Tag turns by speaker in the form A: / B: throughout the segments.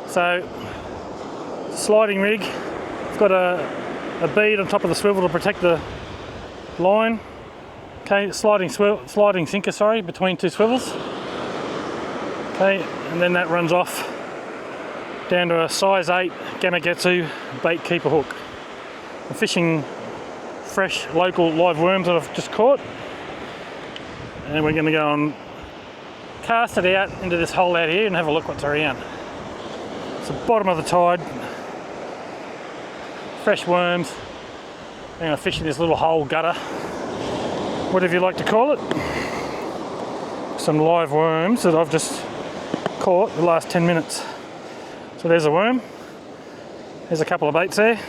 A: So, sliding rig. It's got a bead on top of the swivel to protect the line. Okay, sliding sinker, between two swivels. Okay, and then that runs off down to a size 8 Gamakatsu bait keeper hook. I'm fishing fresh local live worms that I've just caught, and we're going to go and cast it out into this hole out here and have a look what's around. It's the bottom of the tide, fresh worms. I'm going to fish in this little hole, gutter, whatever you like to call it. Some live worms that I've just caught the last 10 minutes. So there's a worm, there's a couple of baits there.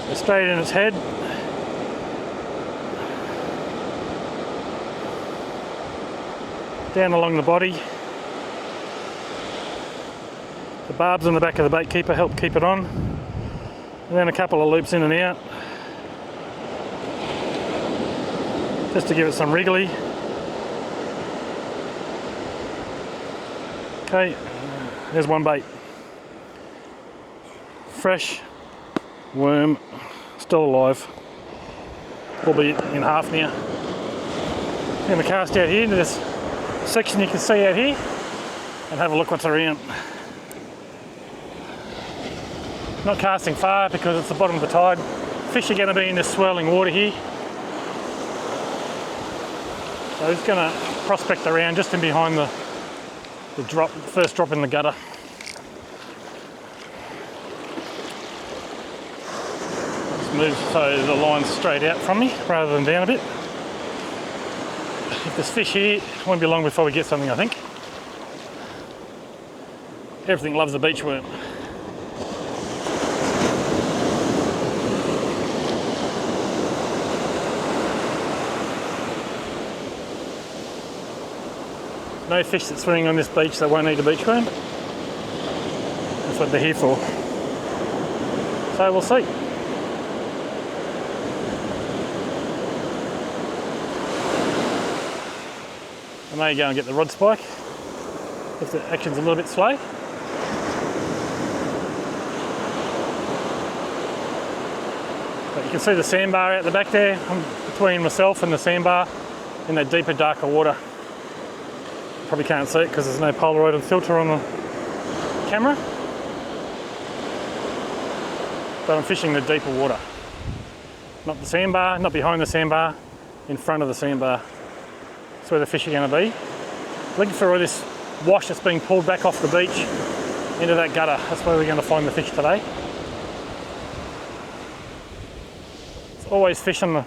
A: They're straight in its head. Down along the body. The barbs on the back of the bait keeper help keep it on. And then a couple of loops in and out, just to give it some wriggly. Okay, there's one bait. Fresh worm, still alive, albeit in half now. I'm going to cast out here into this section you can see out here and have a look what's around. Not casting far because it's the bottom of the tide. Fish are going to be in this swirling water here. So I'm just going to prospect around just in behind the first drop in the gutter. Just move so the line's straight out from me rather than down a bit. If there's fish here, it won't be long before we get something, I think. Everything loves a beach worm. No fish that's swimming on this beach that won't eat a beach worm. That's what they're here for. So we'll see. I may go and get the rod spike if the action's a little bit slow. But you can see the sandbar out the back there. I'm between myself and the sandbar in that deeper, darker water. Probably can't see it because there's no Polaroid filter on the camera. But I'm fishing the deeper water. Not the sandbar, not behind the sandbar, in front of the sandbar. That's where the fish are going to be. Looking for all this wash that's being pulled back off the beach into that gutter. That's where we're going to find the fish today. It's always fish on the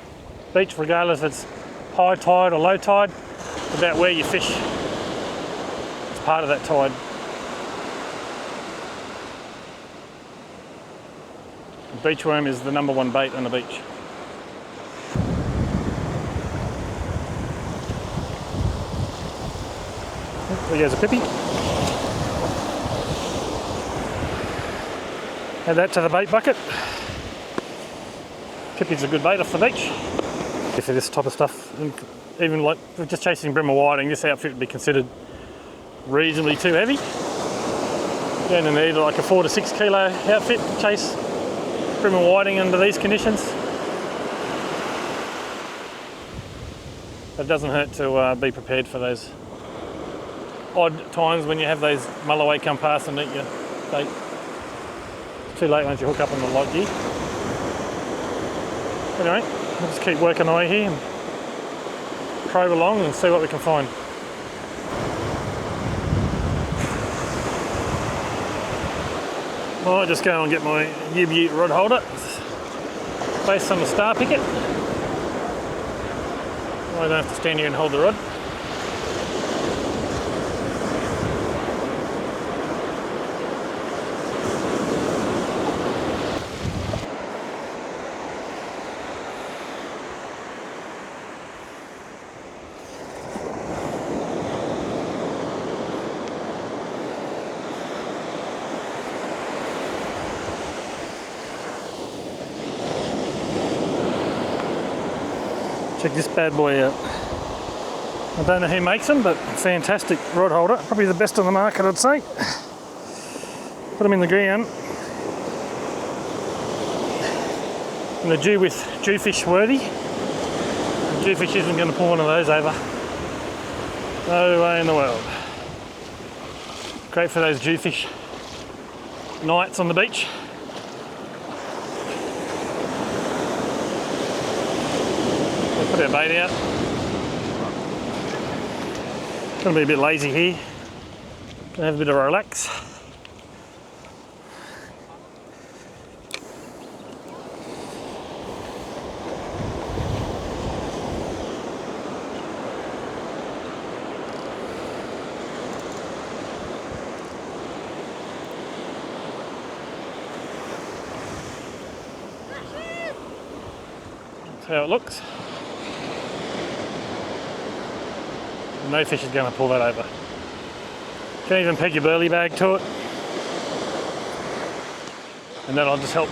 A: beach, regardless if it's high tide or low tide. It's about where you fish. It's part of that tide. The beach worm is the #1 bait on the beach. There goes a pippy. Add that to the bait bucket. Pippy's a good bait off the beach. For this type of stuff, even like just chasing brimmer whiting, this outfit would be considered reasonably too heavy. You're going to need like a 4 to 6 kilo outfit to chase brimmer whiting under these conditions. But it doesn't hurt to be prepared for those odd times when you have those mulloway come past and eat your bait. It's too late once you hook up on the light gear. Anyway, we'll just keep working away here and probe along and see what we can find. I might just go and get my Ute rod holder based on the star picket. I don't have to stand here and hold the rod. Check this bad boy out. I don't know who makes them, but fantastic rod holder. Probably the best on the market, I'd say. Put them in the ground. And the Jewfish worthy. Jewfish isn't going to pull one of those over. No way in the world. Great for those Jewfish nights on the beach. We'll put our bait out. Gonna be a bit lazy here. Gonna have a bit of a relax. That's how it looks. No fish is going to pull that over. You can even peg your burley bag to it, and that'll just help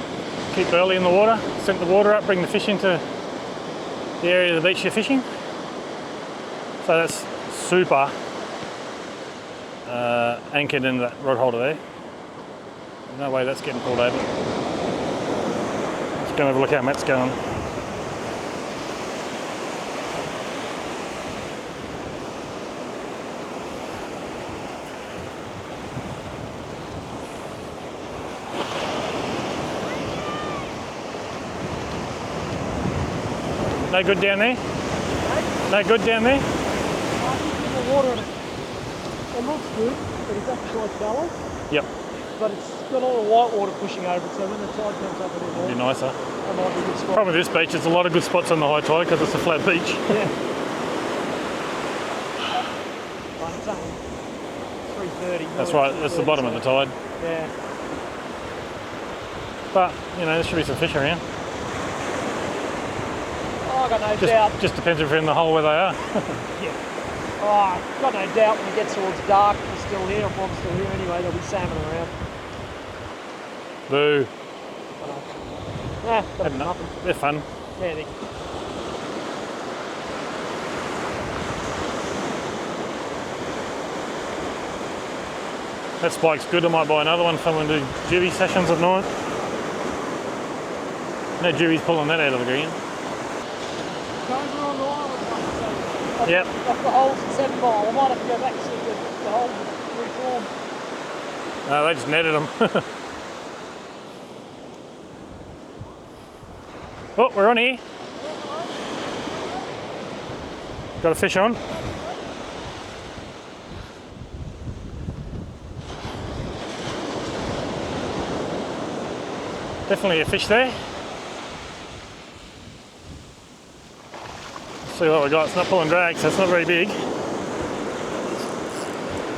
A: keep burley in the water, scent the water up, bring the fish into the area of the beach you're fishing. So that's super anchored in that rod holder there. No way that's getting pulled over. Let's go and have a look how Matt's going. No good down there? No good down there?
B: The water, it looks good, but it's actually quite shallow.
A: Yep.
B: But it's got all the white water pushing over it, so when the tide comes up a bit more,
A: It'd be nicer.
B: that might be a good spot.
A: Problem with this beach, there's a lot of good spots on the high tide because it's a flat beach.
B: Yeah. But it's only 3:30.
A: That's right, that's the bottom of the tide.
B: Yeah.
A: But, you know, there should be some fish around.
B: Oh, I've got no doubt.
A: Just depends if you're in the hole where they are.
B: Yeah. Oh, I've got no doubt when it gets towards dark, we're still here. If I'm still here anyway, there'll be salmon around.
A: Boo.
B: But nothing.
A: They're fun.
B: Yeah, they...
A: That spike's good. I might buy another one for them to do juvie sessions at night. No juvie's pulling that out of the ground. Yep.
B: Off the holes at 7 Mile. I might have to go back and see if the holes reform.
A: No, they just netted them. Oh, we're on here. Got a fish on. Definitely a fish there. Let's see what we got. It's not pulling drag, so it's not very big.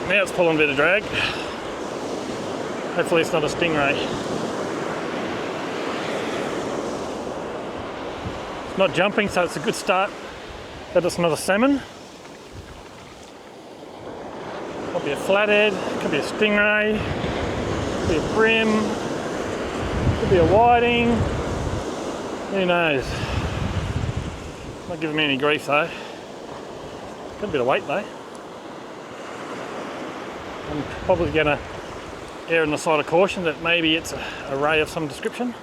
A: Now it's pulling a bit of drag. Hopefully it's not a stingray. It's not jumping, so it's a good start. But it's not a salmon. Could be a flathead, could be a stingray, could be a brim, could be a whiting. Who knows? Not giving me any grief though. Got a bit of weight though. I'm probably going to err on the side of caution that maybe it's a ray of some description.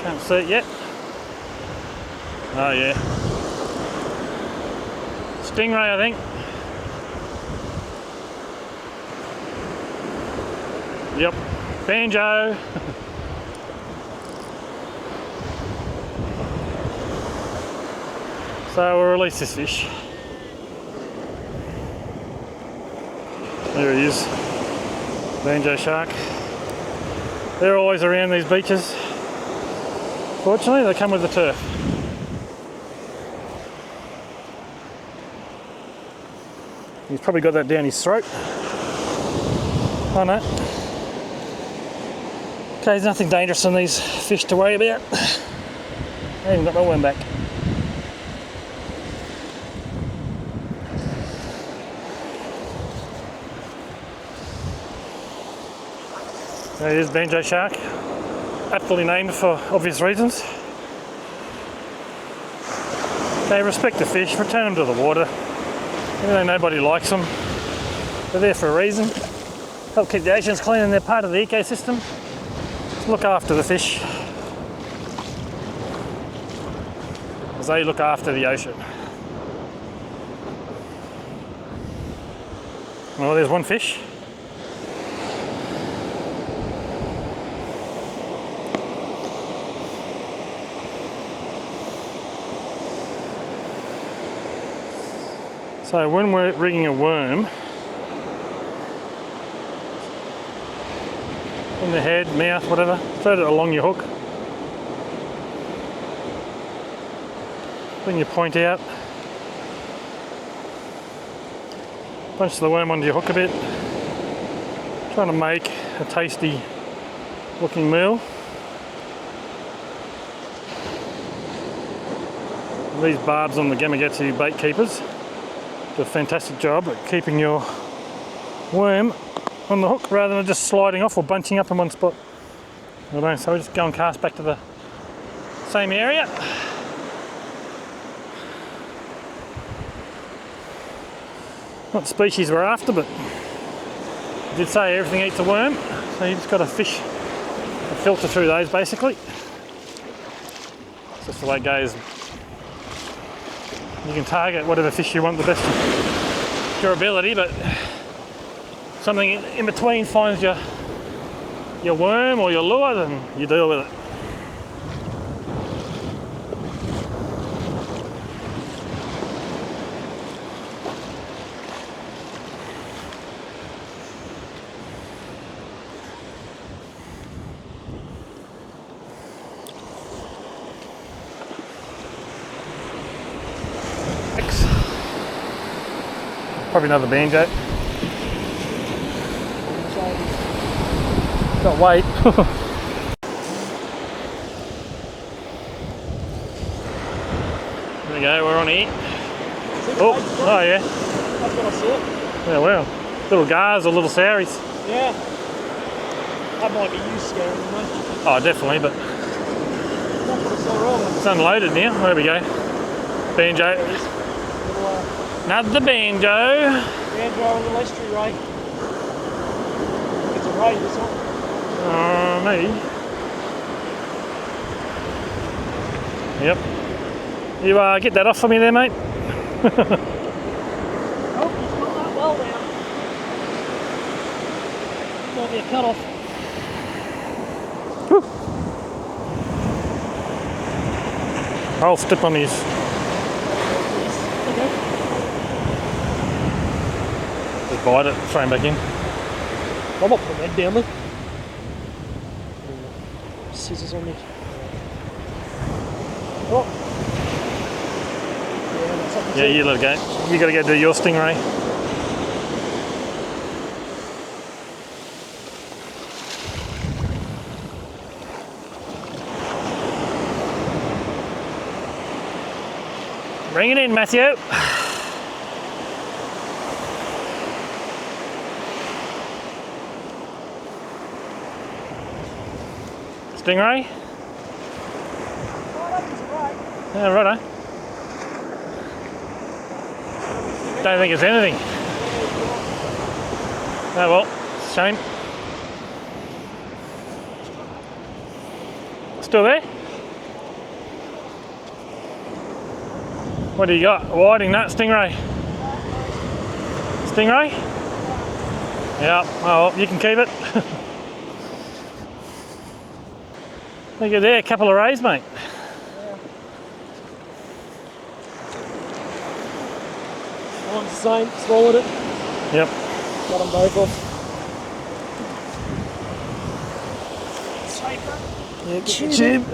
A: Can't see it yet. Oh yeah. Stingray, I think. Yep. Banjo. So we'll release this fish. There he is. Banjo shark. They're always around these beaches. Fortunately, they come with the turf. He's probably got that down his throat. Oh no. Okay, there's nothing dangerous in these fish to worry about. I even got my worm back. There it is, banjo shark. Aptly named for obvious reasons. They respect the fish, return them to the water. Even though nobody likes them, they're there for a reason. Help keep the oceans clean and they're part of the ecosystem. Just look after the fish as they look after the ocean. Well, there's one fish. So when we're rigging a worm, in the head, mouth, whatever, throw it along your hook. Bring your point out. Punch the worm onto your hook a bit. Trying to make a tasty looking meal. These barbs on the Gamakatsu bait keepers do a fantastic job at keeping your worm on the hook rather than just sliding off or bunching up in one spot. So we just go and cast back to the same area. Not the species we're after, but I did say everything eats a worm, so you just got to fish and filter through those basically. It's just the way it goes. You can target whatever fish you want the best of your ability, but something in between finds your worm or your lure, then you deal with it. Probably another banjo. Got weight. There we go, we're on here. Oh yeah.
B: That's what I saw.
A: Yeah, well. Little gars or little sauries.
B: Yeah. That might be you scaring them, mate.
A: Oh, definitely, but
B: That's what I saw earlier.
A: it's unloaded now. There we go. Banjo. Another banjo.
B: Banjo on the estuary, Ray. It's a ray, this one.
A: Maybe. Yep. You get that off for me there, mate?
B: Oh, he's got that well now. Might be a cut off.
A: I'll step on his.
B: Okay.
A: Just bite it, throw him back in.
B: I'm not putting that down there. Scissors on me. Oh. Yeah, that's up the
A: Yeah,
B: tip.
A: you let it go. You got to go do your stingray. Bring it in, Matthew. Stingray?
B: Oh, that was right.
A: Yeah, righto. Don't think it's anything. Oh well, shame. Still there? What do you got? Whiting nut stingray. Stingray? Yeah, well, you can keep it. Look at there, a couple of rays, mate.
B: Yeah. One's the same, swallowed it.
A: Yep.
B: Got them both off. Safer.
A: Yeah, get the tube.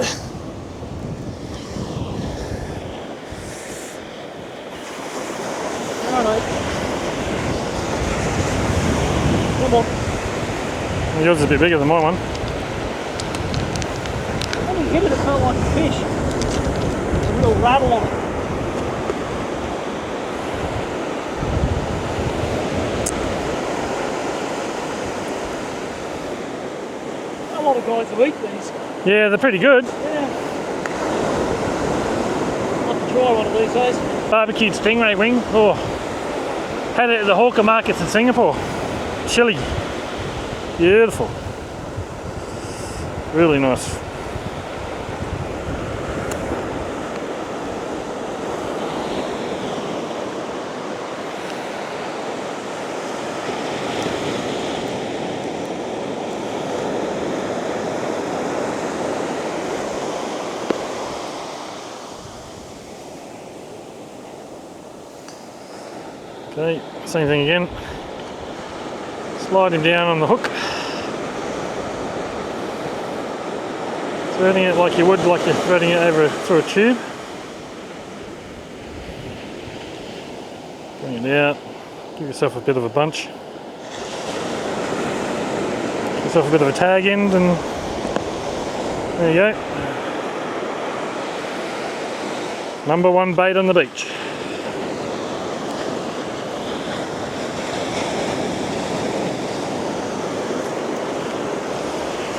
B: Alright. Come on.
A: Yours is a bit bigger than my one.
B: When you hit it, it felt like a fish. There's a real rattle on it. A lot of guys who eat these.
A: Yeah, they're pretty good.
B: Yeah. I'll have to try one of these days.
A: Barbecued stingray wing. Oh, had it at the hawker markets in Singapore. Chili. Beautiful. Really nice. Okay, same thing again. Sliding down on the hook. Threading it like you would, like you're threading it over through a tube. Bring it out. Give yourself a bit of a bunch. Give yourself a bit of a tag end, and there you go. Number one bait on the beach.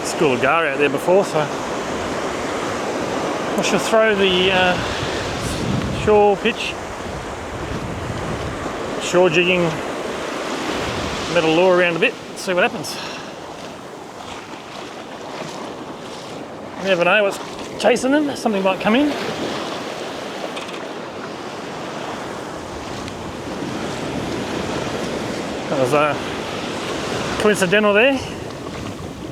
A: School of gar out there before, so I shall throw the shore pitch, shore jigging metal lure around a bit, see what happens. You never know what's chasing them, something might come in. That was coincidental there.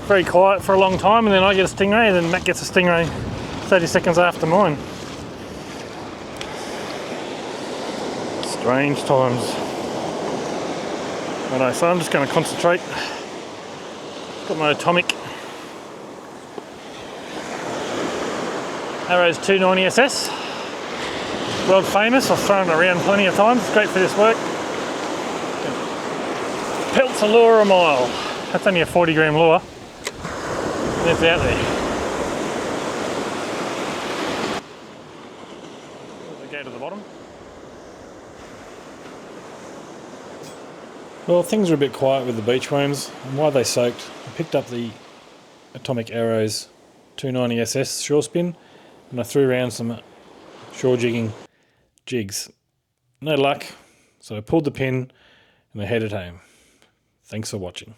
A: Very quiet for a long time, and then I get a stingray, and then Matt gets a stingray 30 seconds after mine. Strange times. Righto, so I'm just going to concentrate. Got my atomic Arrows 290SS. World famous, I've thrown it around plenty of times, it's great for this work. Pelts a lure a mile. That's only a 40 gram lure. It's out there. Go to the bottom. Well, things are a bit quiet with the beach worms, and while they soaked, I picked up the Atomic Arrows 290SS shore spin, and I threw around some shore jigging jigs. No luck, so I pulled the pin and I headed home. Thanks for watching.